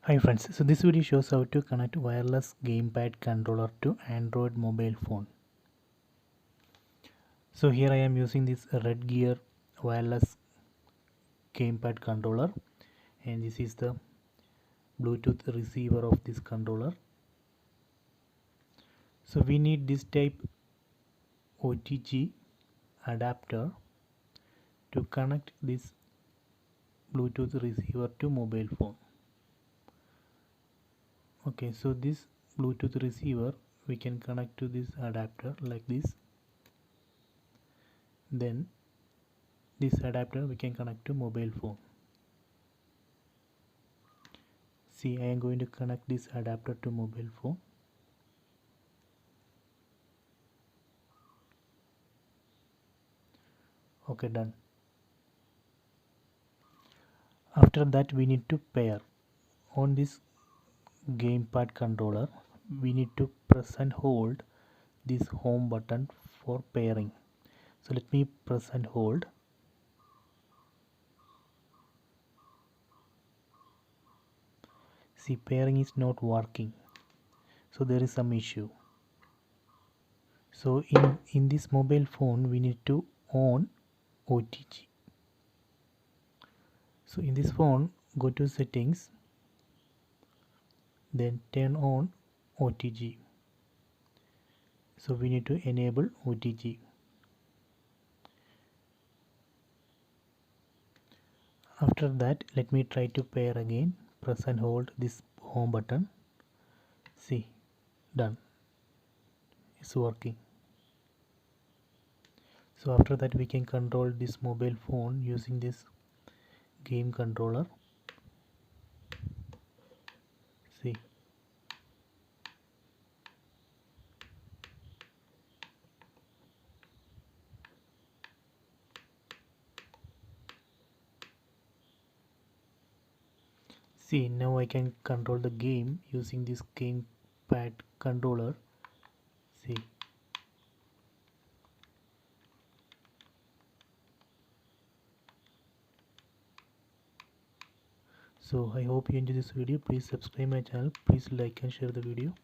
Hi friends, so this video shows how to connect wireless gamepad controller to Android mobile phone. So here I am using this Redgear wireless gamepad controller, and this is the Bluetooth receiver of this controller. So we need this type OTG adapter to connect this Bluetooth receiver to mobile phone. Okay, so this Bluetooth receiver we can connect to this adapter like this. Then this adapter we can connect to mobile phone. See, I am going to connect this adapter to mobile phone. Okay, done. After that we need to pair. On this gamepad controller we need to press and hold this home button for pairing. So let me press and hold. See, pairing is not working, so there is some issue. So in this mobile phone we need to on OTG. So in this phone, go to settings, then turn on OTG. So we need to enable OTG. After that, let me try to pair again. Press and hold this home button. See, done. It's working. So after that we can control this mobile phone using this game controller. See. See, now I can control the game using this gamepad controller. See. So I hope you enjoy this video. Please subscribe my channel. Please like and share the video.